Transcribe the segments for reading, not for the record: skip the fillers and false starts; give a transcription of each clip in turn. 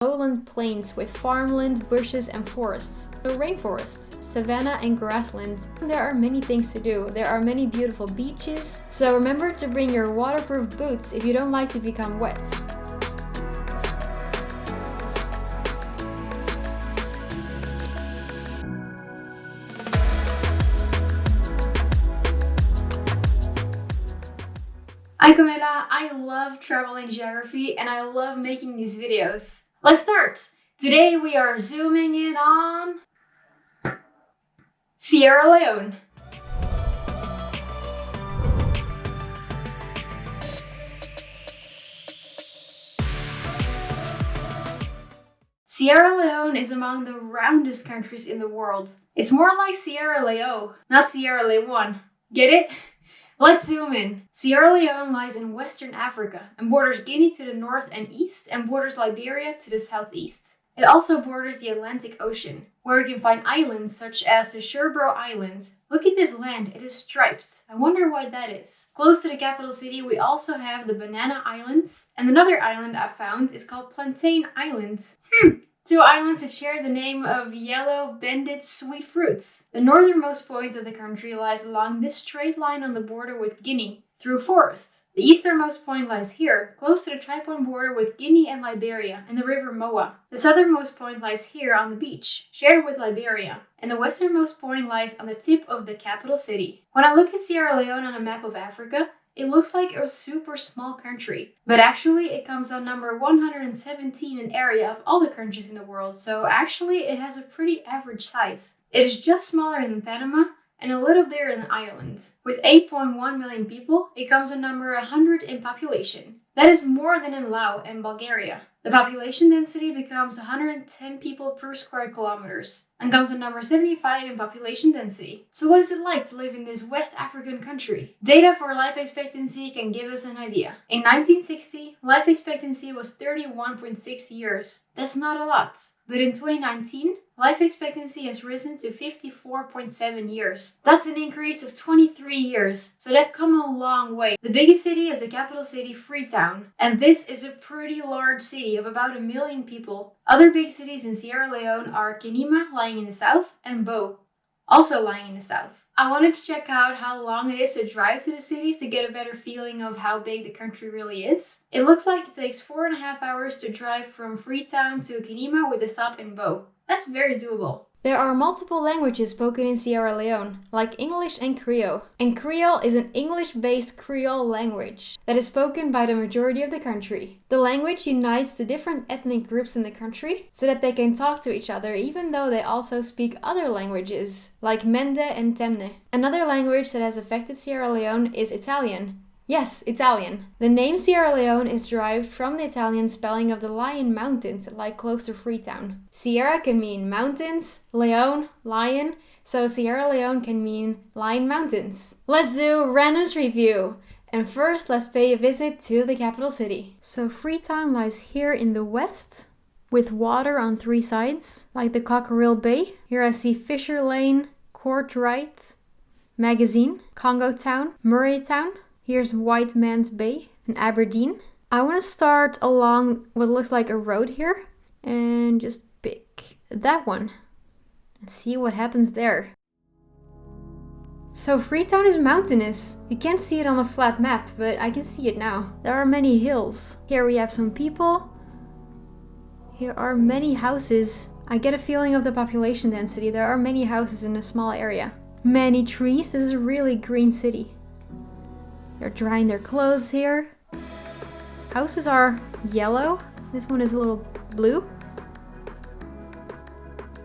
lowland plains with farmland, bushes and forests. So rainforests, savanna and grassland. There are many things to do. There are many beautiful beaches. So remember to bring your waterproof boots if you don't like to become wet. Hi Camilla, I love traveling geography and I love making these videos. Let's start! Today we are zooming in on Sierra Leone. Sierra Leone is among the roundest countries in the world. It's more like Sierra Leone, not Sierra Leone. Get it? Let's zoom in. Sierra Leone lies in Western Africa and borders Guinea to the north and east and borders Liberia to the southeast. It also borders the Atlantic Ocean, where you can find islands such as the Sherbro Island. Look at this land, it is striped. I wonder why that is. Close to the capital city we also have the Banana Islands, and another island I found is called Plantain Island. Two islands that share the name of yellow banded sweet fruits. The northernmost point of the country lies along this straight line on the border with Guinea, through forest. The easternmost point lies here, close to the tri-point border with Guinea and Liberia, and the river Moa. The southernmost point lies here on the beach, shared with Liberia, and the westernmost point lies on the tip of the capital city. When I look at Sierra Leone on a map of Africa, it looks like a super small country, but actually it comes on number 117 in area of all the countries in the world, so actually it has a pretty average size. It is just smaller than Panama and a little bigger than Ireland. With 8.1 million people, it comes on number 100 in population. That is more than in Laos and Bulgaria. The population density becomes 110 people per square kilometers and comes in number 75 in population density. So what is it like to live in this West African country? Data for life expectancy can give us an idea. In 1960, life expectancy was 31.6 years. That's not a lot. But in 2019, life expectancy has risen to 54.7 years. That's an increase of 23 years. So they've come a long way. The biggest city is the capital city, Freetown. And this is a pretty large city of about 1 million people. Other big cities in Sierra Leone are Kenema, lying in the south, and Bo, also lying in the south. I wanted to check out how long it is to drive to the cities to get a better feeling of how big the country really is. It looks like it takes 4.5 hours to drive from Freetown to Kenema with a stop in Bo. That's very doable. There are multiple languages spoken in Sierra Leone, like English and Creole. And Creole is an English-based Creole language that is spoken by the majority of the country. The language unites the different ethnic groups in the country so that they can talk to each other even though they also speak other languages, like Mende and Temne. Another language that has affected Sierra Leone is Italian. Yes, Italian. The name Sierra Leone is derived from the Italian spelling of the Lion Mountains that lie close to Freetown. Sierra can mean mountains, Leone, lion, so Sierra Leone can mean Lion Mountains. Let's do randoms review. And first, let's pay a visit to the capital city. So Freetown lies here in the west, with water on 3 sides, like the Cockerill Bay. Here I see Fisher Lane, Courtright, Magazine, Congo Town, Murray Town. Here's White Man's Bay and Aberdeen. I want to start along what looks like a road here and just pick that one and see what happens there. So Freetown is mountainous. You can't see it on a flat map, but I can see it now. There are many hills. Here we have some people. Here are many houses. I get a feeling of the population density. There are many houses in a small area. Many trees. This is a really green city. They're drying their clothes here. Houses are yellow. This one is a little blue.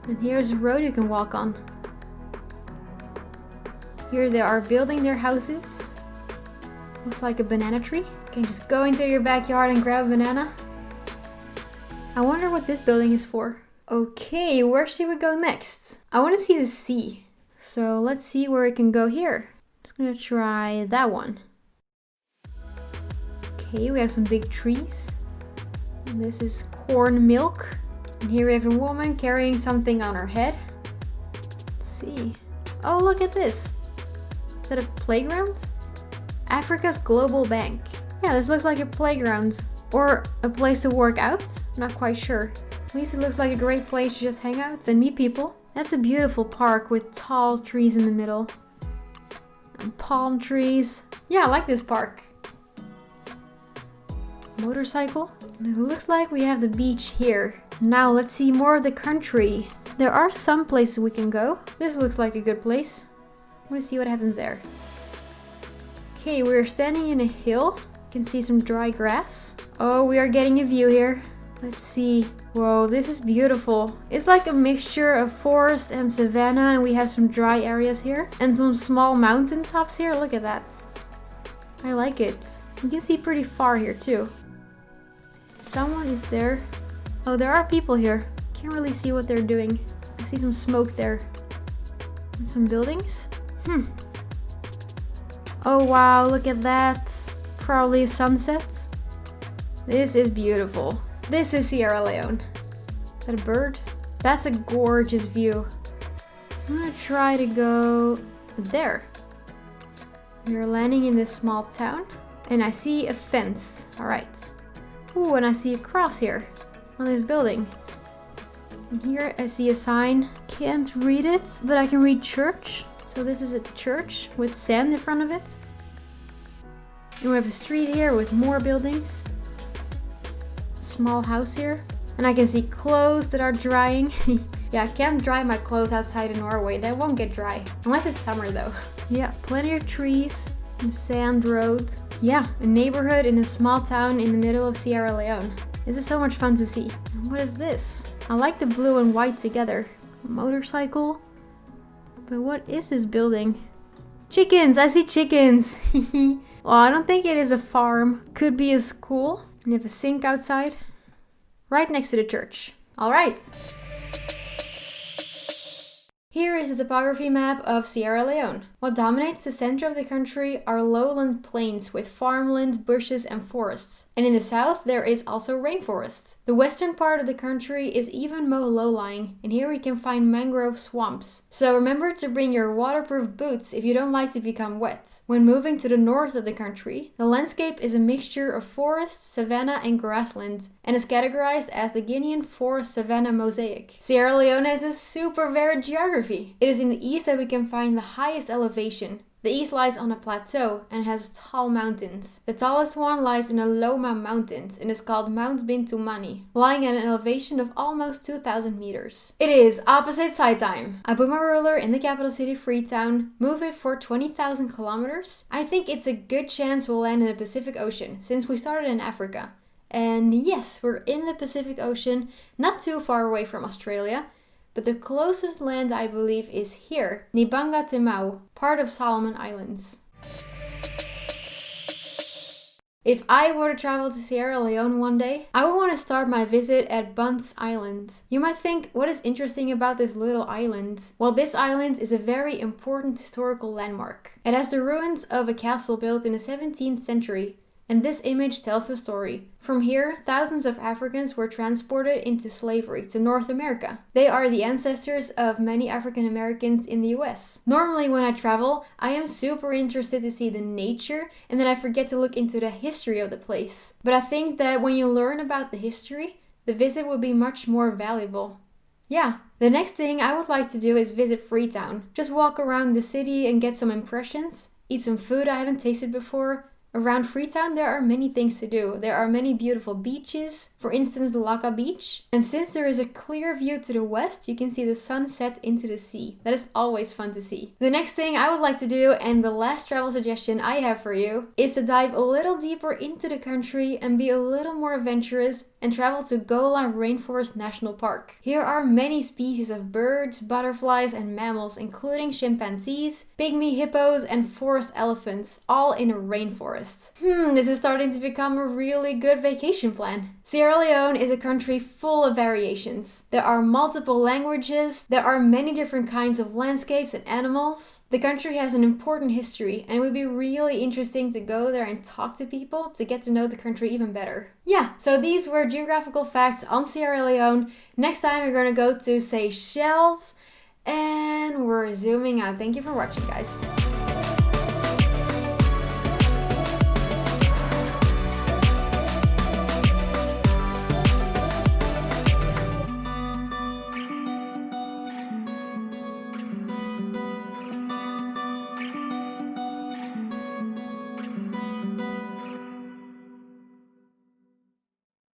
And here's a road you can walk on. Here they are building their houses. Looks like a banana tree. You can just go into your backyard and grab a banana. I wonder what this building is for. Okay, where should we go next? I want to see the sea. So let's see where we can go here. Just gonna try that one. Okay, we have some big trees. And this is corn milk. And here we have a woman carrying something on her head. Let's see. Oh, look at this. Is that a playground? Africa's Global Bank. Yeah, this looks like a playground. Or a place to work out? Not quite sure. At least it looks like a great place to just hang out and meet people. That's a beautiful park with tall trees in the middle. And palm trees. Yeah, I like this park. Motorcycle. And it looks like we have the beach here. Now let's see more of the country. There are some places we can go. This looks like a good place. I want to see what happens there. Okay, we're standing in a hill. You can see some dry grass. Oh, we are getting a view here. Let's see. Whoa, this is beautiful. It's like a mixture of forest and savanna, and we have some dry areas here. And some small mountain tops here. Look at that. I like it. You can see pretty far here too. Someone is there. Oh, there are people here. Can't really see what they're doing. I see some smoke there. And some buildings. Oh wow, look at that. Probably a sunset. This is beautiful. This is Sierra Leone. Is that a bird? That's a gorgeous view. I'm gonna try to go there. We're landing in this small town. And I see a fence. Alright. Ooh, and I see a cross here on this building. And here I see a sign. Can't read it, but I can read church. So this is a church with sand in front of it. And we have a street here with more buildings. Small house here. And I can see clothes that are drying. Yeah, I can't dry my clothes outside in Norway. They won't get dry. Unless it's summer though. Yeah, plenty of trees and sand road. Yeah, a neighborhood in a small town in the middle of Sierra Leone. This is so much fun to see. And what is this? I like the blue and white together. A motorcycle. But what is this building? Chickens! I see chickens! Well, I don't think it is a farm. Could be a school. And you have a sink outside. Right next to the church. Alright. Here is the topography map of Sierra Leone. What dominates the center of the country are lowland plains with farmland, bushes and forests. And in the south there is also rainforests. The western part of the country is even more low-lying, and here we can find mangrove swamps. So remember to bring your waterproof boots if you don't like to become wet. When moving to the north of the country, the landscape is a mixture of forest, savanna and grassland, and is categorized as the Guinean forest-savanna mosaic. Sierra Leone has a super varied geography. It is in the east that we can find the highest elevation. The east lies on a plateau and has tall mountains. The tallest one lies in the Loma Mountains and is called Mount Bintumani, lying at an elevation of almost 2,000 meters. It is opposite side time. I put my ruler in the capital city Freetown, move it for 20,000 kilometers. I think it's a good chance we'll land in the Pacific Ocean since we started in Africa. And yes, we're in the Pacific Ocean, not too far away from Australia. But the closest land I believe is here, Nibanga Temau, part of Solomon Islands. If I were to travel to Sierra Leone one day, I would want to start my visit at Bunce Island. You might think, what is interesting about this little island? Well, this island is a very important historical landmark. It has the ruins of a castle built in the 17th century. And this image tells a story. From here, thousands of Africans were transported into slavery to North America. They are the ancestors of many African Americans in the US. Normally when I travel, I am super interested to see the nature and then I forget to look into the history of the place. But I think that when you learn about the history, the visit will be much more valuable. Yeah, the next thing I would like to do is visit Freetown. Just walk around the city and get some impressions, eat some food I haven't tasted before. Around Freetown there are many things to do. There are many beautiful beaches, for instance the Laka Beach. And since there is a clear view to the west, you can see the sun set into the sea. That is always fun to see. The next thing I would like to do, and the last travel suggestion I have for you, is to dive a little deeper into the country and be a little more adventurous and travel to Gola Rainforest National Park. Here are many species of birds, butterflies and mammals, including chimpanzees, pygmy hippos and forest elephants, all in a rainforest. This is starting to become a really good vacation plan. Sierra Leone is a country full of variations. There are multiple languages, there are many different kinds of landscapes and animals. The country has an important history and it would be really interesting to go there and talk to people to get to know the country even better. Yeah, so these were geographical facts on Sierra Leone. Next time we're gonna go to Seychelles and we're zooming out. Thank you for watching, guys.